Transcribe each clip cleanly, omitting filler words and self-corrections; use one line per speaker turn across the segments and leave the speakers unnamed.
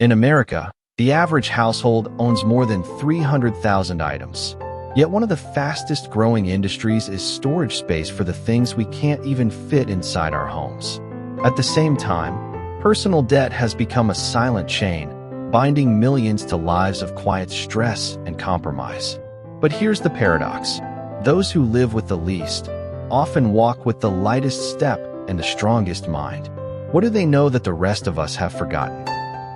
In America, the average household owns more than 300,000 items. Yet one of the fastest growing industries is storage space for the things we can't even fit inside our homes. At the same time, personal debt has become a silent chain, binding millions to lives of quiet stress and compromise. But here's the paradox. Those who live with the least often walk with the lightest step and the strongest mind. What do they know that the rest of us have forgotten?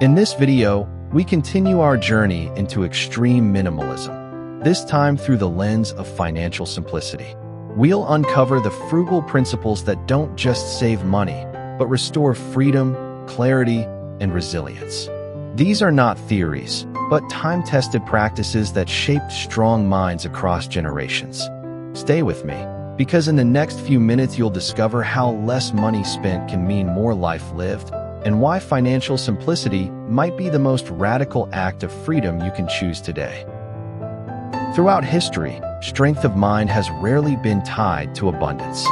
In this video, we continue our journey into extreme minimalism, this time through the lens of financial simplicity. We'll uncover the frugal principles that don't just save money, but restore freedom, clarity, and resilience. These are not theories, but time-tested practices that shaped strong minds across generations. Stay with me, because in the next few minutes you'll discover how less money spent can mean more life lived, and why financial simplicity might be the most radical act of freedom you can choose today. Throughout history, strength of mind has rarely been tied to abundance.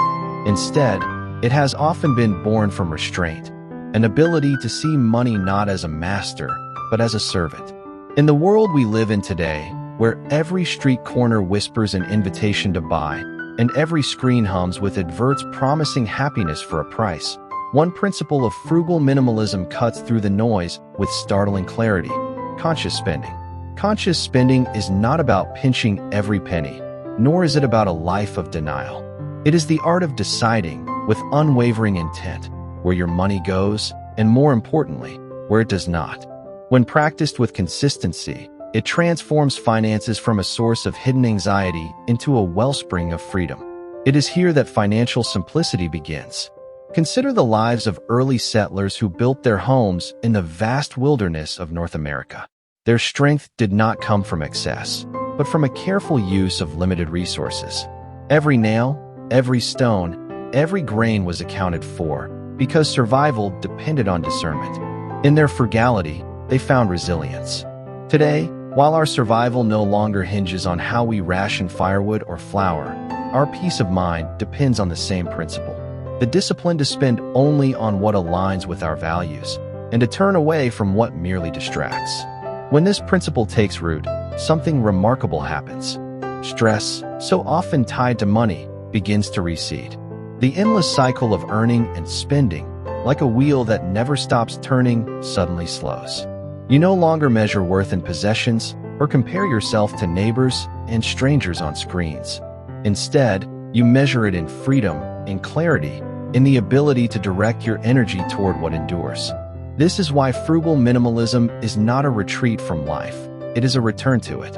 Instead, it has often been born from restraint, an ability to see money not as a master, but as a servant. In the world we live in today, where every street corner whispers an invitation to buy, and every screen hums with adverts promising happiness for a price, one principle of frugal minimalism cuts through the noise with startling clarity: conscious spending. Conscious spending is not about pinching every penny, nor is it about a life of denial. It is the art of deciding, with unwavering intent, where your money goes, and more importantly, where it does not. When practiced with consistency, it transforms finances from a source of hidden anxiety into a wellspring of freedom. It is here that financial simplicity begins. Consider the lives of early settlers who built their homes in the vast wilderness of North America. Their strength did not come from excess, but from a careful use of limited resources. Every nail, every stone, every grain was accounted for, because survival depended on discernment. In their frugality, they found resilience. Today, while our survival no longer hinges on how we ration firewood or flour, our peace of mind depends on the same principle: the discipline to spend only on what aligns with our values, and to turn away from what merely distracts. When this principle takes root, something remarkable happens. Stress, so often tied to money, begins to recede. The endless cycle of earning and spending, like a wheel that never stops turning, suddenly slows. You no longer measure worth in possessions or compare yourself to neighbors and strangers on screens. Instead, you measure it in freedom, in clarity, in the ability to direct your energy toward what endures. This is why frugal minimalism is not a retreat from life, it is a return to it.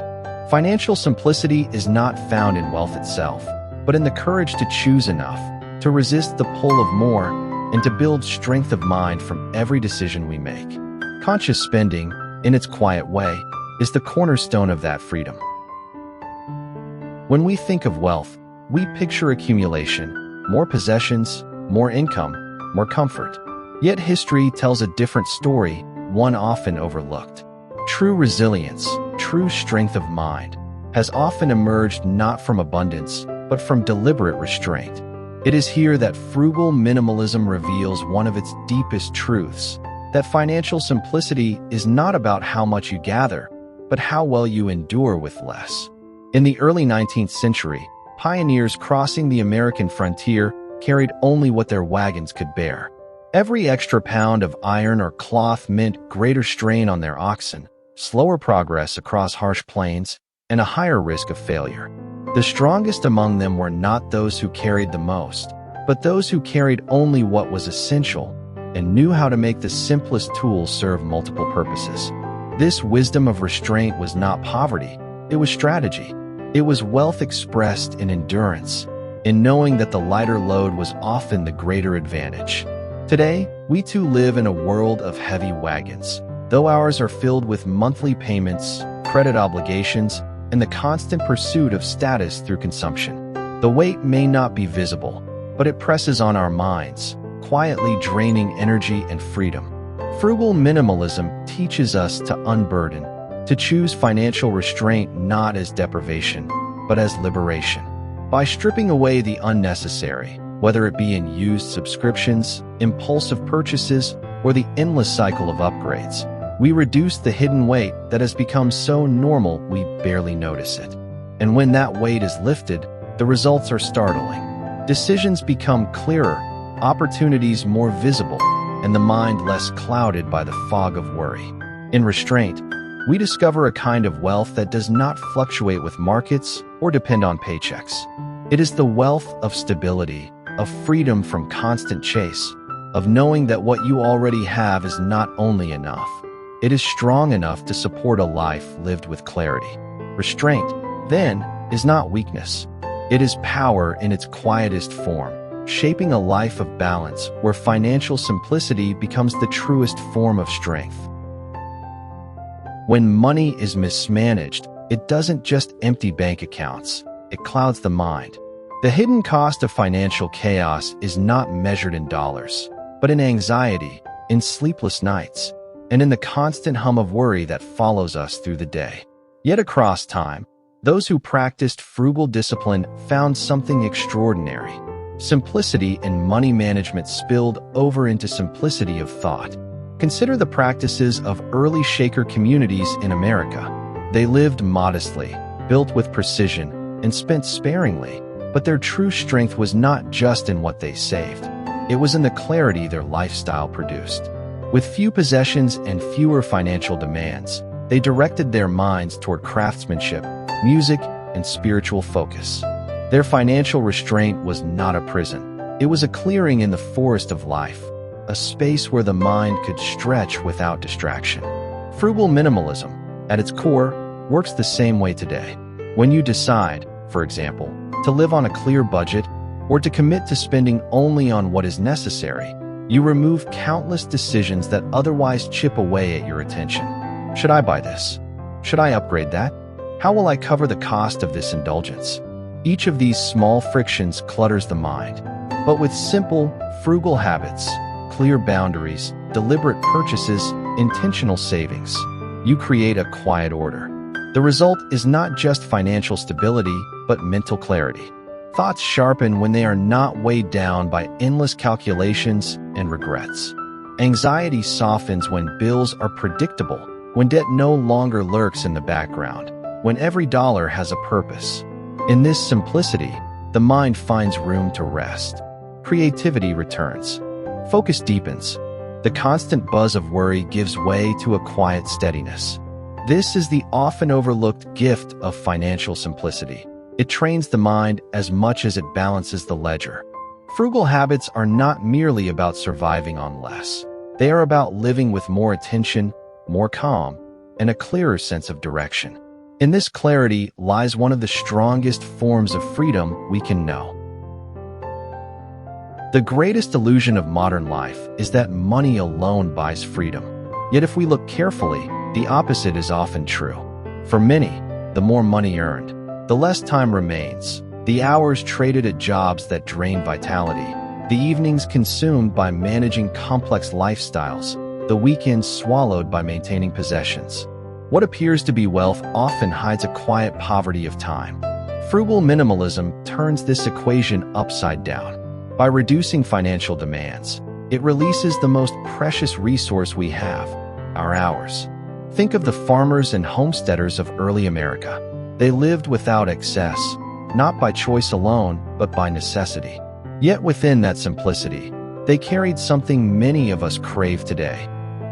Financial simplicity is not found in wealth itself, but in the courage to choose enough, to resist the pull of more, and to build strength of mind from every decision we make. Conscious spending, in its quiet way, is the cornerstone of that freedom. When we think of wealth, we picture accumulation: more possessions, more income, more comfort. Yet history tells a different story, one often overlooked. True resilience, true strength of mind, has often emerged not from abundance, but from deliberate restraint. It is here that frugal minimalism reveals one of its deepest truths: that financial simplicity is not about how much you gather, but how well you endure with less. In the early 19th century, pioneers crossing the American frontier carried only what their wagons could bear. Every extra pound of iron or cloth meant greater strain on their oxen, slower progress across harsh plains, and a higher risk of failure. The strongest among them were not those who carried the most, but those who carried only what was essential and knew how to make the simplest tools serve multiple purposes. This wisdom of restraint was not poverty, it was strategy. It was wealth expressed in endurance, in knowing that the lighter load was often the greater advantage. Today, we too live in a world of heavy wagons, though ours are filled with monthly payments, credit obligations, and the constant pursuit of status through consumption. The weight may not be visible, but it presses on our minds, quietly draining energy and freedom. Frugal minimalism teaches us to unburden, to choose financial restraint not as deprivation, but as liberation. By stripping away the unnecessary, whether it be in used subscriptions, impulsive purchases, or the endless cycle of upgrades, We reduce the hidden weight that has become so normal we barely notice it. And when that weight is lifted, the results are startling. Decisions become clearer, opportunities more visible, and the mind less clouded by the fog of worry. In Restraint, we discover a kind of wealth that does not fluctuate with markets or depend on paychecks. It is the wealth of stability, of freedom from constant chase, of knowing that what you already have is not only enough, it is strong enough to support a life lived with clarity. Restraint, then, is not weakness. It is power in its quietest form, shaping a life of balance where financial simplicity becomes the truest form of strength. When money is mismanaged, it doesn't just empty bank accounts, it clouds the mind. The hidden cost of financial chaos is not measured in dollars, but in anxiety, in sleepless nights, and in the constant hum of worry that follows us through the day. Yet across time, those who practiced frugal discipline found something extraordinary. Simplicity in money management spilled over into simplicity of thought. Consider the practices of early Shaker communities in America. They lived modestly, built with precision, and spent sparingly, but their true strength was not just in what they saved. It was in the clarity their lifestyle produced. With few possessions and fewer financial demands, they directed their minds toward craftsmanship, music, and spiritual focus. Their financial restraint was not a prison. It was a clearing in the forest of life, a space where the mind could stretch without distraction. Frugal minimalism, at its core, works the same way today. When you decide, for example, to live on a clear budget or to commit to spending only on what is necessary, you remove countless decisions that otherwise chip away at your attention. Should I buy this? Should I upgrade that? How will I cover the cost of this indulgence? Each of these small frictions clutters the mind. But with simple, frugal habits, clear boundaries, deliberate purchases, intentional savings, you create a quiet order. The result is not just financial stability, but mental clarity. Thoughts sharpen when they are not weighed down by endless calculations and regrets. Anxiety softens when bills are predictable, when debt no longer lurks in the background, when every dollar has a purpose. In this simplicity, the mind finds room to rest. Creativity returns. Focus deepens. The constant buzz of worry gives way to a quiet steadiness. This is the often overlooked gift of financial simplicity. It trains the mind as much as it balances the ledger. Frugal habits are not merely about surviving on less. They are about living with more attention, more calm, and a clearer sense of direction. In this clarity lies one of the strongest forms of freedom we can know. The greatest illusion of modern life is that money alone buys freedom. Yet if we look carefully, the opposite is often true. For many, the more money earned, the less time remains, the hours traded at jobs that drain vitality, the evenings consumed by managing complex lifestyles, the weekends swallowed by maintaining possessions. What appears to be wealth often hides a quiet poverty of time. Frugal minimalism turns this equation upside down. By reducing financial demands, it releases the most precious resource we have, our hours. Think of the farmers and homesteaders of early America. They lived without excess, not by choice alone, but by necessity. Yet within that simplicity, they carried something many of us crave today: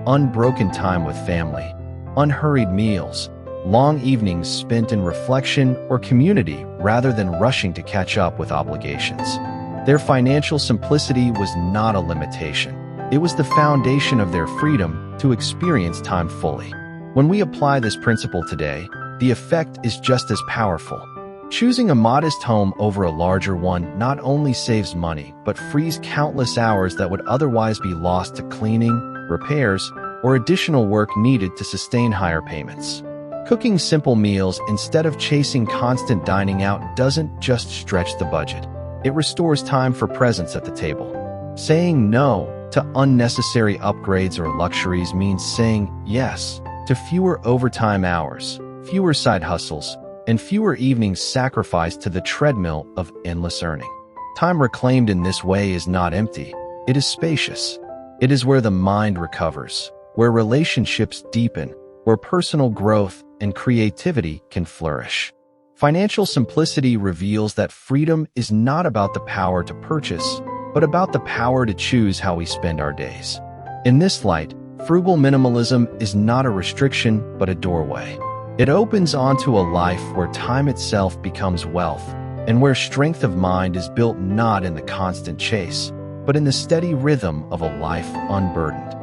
unbroken time with family, unhurried meals, long evenings spent in reflection or community rather than rushing to catch up with obligations. Their financial simplicity was not a limitation. It was the foundation of their freedom to experience time fully. When we apply this principle today, the effect is just as powerful. Choosing a modest home over a larger one not only saves money, but frees countless hours that would otherwise be lost to cleaning, repairs, or additional work needed to sustain higher payments. Cooking simple meals instead of chasing constant dining out doesn't just stretch the budget. It restores time for presence at the table. Saying no to unnecessary upgrades or luxuries means saying yes to fewer overtime hours, fewer side hustles, and fewer evenings sacrificed to the treadmill of endless earning. Time reclaimed in this way is not empty. It is spacious. It is where the mind recovers, where relationships deepen, where personal growth and creativity can flourish. Financial simplicity reveals that freedom is not about the power to purchase, but about the power to choose how we spend our days. In this light, frugal minimalism is not a restriction, but a doorway. It opens onto a life where time itself becomes wealth, and where strength of mind is built not in the constant chase, but in the steady rhythm of a life unburdened.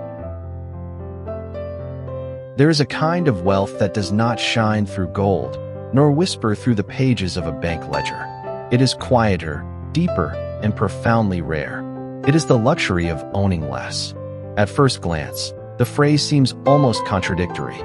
There is a kind of wealth that does not shine through gold, nor whisper through the pages of a bank ledger. It is quieter, deeper, and profoundly rare. It is the luxury of owning less. At first glance, the phrase seems almost contradictory.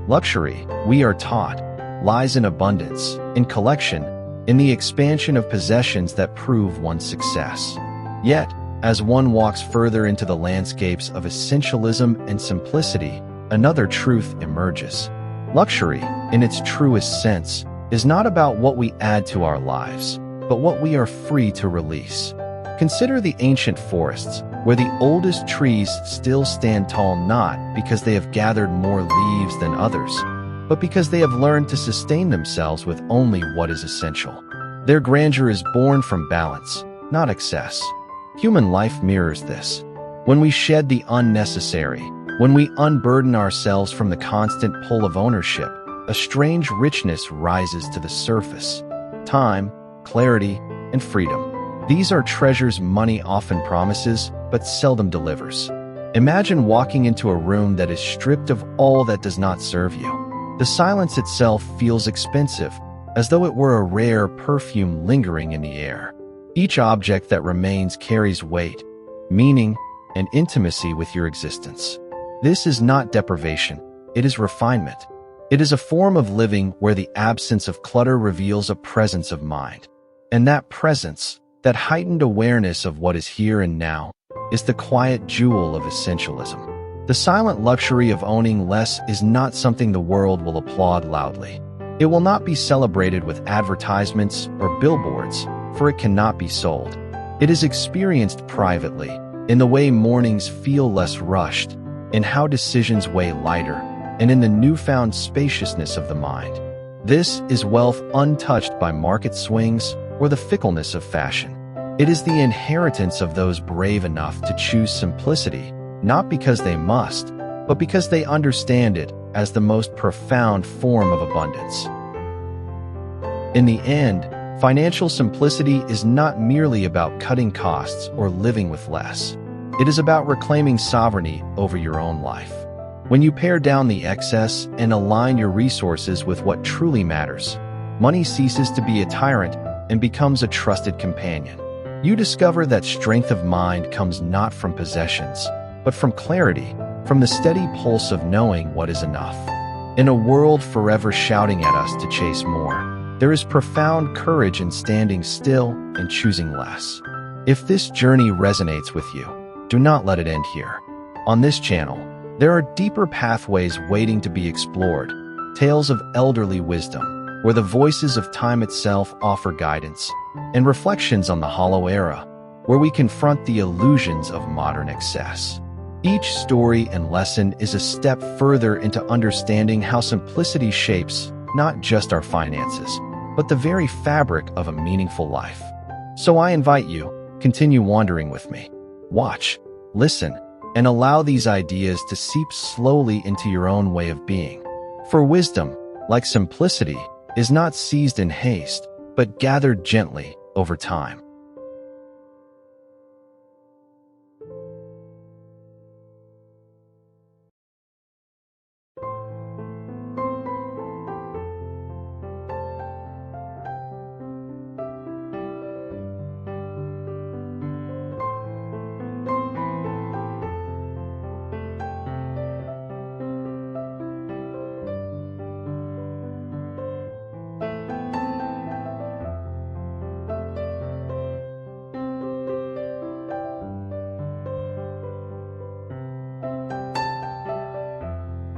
Luxury, we are taught, lies in abundance, in collection, in the expansion of possessions that prove one's success. Yet, as one walks further into the landscapes of essentialism and simplicity, another truth emerges. Luxury, in its truest sense, is not about what we add to our lives, but what we are free to release. Consider the ancient forests, where the oldest trees still stand tall not because they have gathered more leaves than others, but because they have learned to sustain themselves with only what is essential. Their grandeur is born from balance, not excess. Human life mirrors this. When we shed the unnecessary, when we unburden ourselves from the constant pull of ownership, a strange richness rises to the surface. Time, clarity, and freedom. These are treasures money often promises, but seldom delivers. Imagine walking into a room that is stripped of all that does not serve you. The silence itself feels expensive, as though it were a rare perfume lingering in the air. Each object that remains carries weight, meaning, and intimacy with your existence. This is not deprivation, it is refinement. It is a form of living where the absence of clutter reveals a presence of mind. And that presence, that heightened awareness of what is here and now, is the quiet jewel of essentialism. The silent luxury of owning less is not something the world will applaud loudly. It will not be celebrated with advertisements or billboards, for it cannot be sold. It is experienced privately, in the way mornings feel less rushed, in how decisions weigh lighter, and in the newfound spaciousness of the mind. This is wealth untouched by market swings or the fickleness of fashion. It is the inheritance of those brave enough to choose simplicity, not because they must, but because they understand it as the most profound form of abundance. In the end, financial simplicity is not merely about cutting costs or living with less. It is about reclaiming sovereignty over your own life. When you pare down the excess and align your resources with what truly matters, money ceases to be a tyrant and becomes a trusted companion. You discover that strength of mind comes not from possessions, but from clarity, from the steady pulse of knowing what is enough. In a world forever shouting at us to chase more, there is profound courage in standing still and choosing less. If this journey resonates with you, do not let it end here. On this channel, there are deeper pathways waiting to be explored, tales of elderly wisdom, where the voices of time itself offer guidance, and reflections on the hollow era, where we confront the illusions of modern excess. Each story and lesson is a step further into understanding how simplicity shapes not just our finances, but the very fabric of a meaningful life. So I invite you, continue wandering with me. Watch, listen, and allow these ideas to seep slowly into your own way of being. For wisdom, like simplicity, is not seized in haste, but gathered gently over time.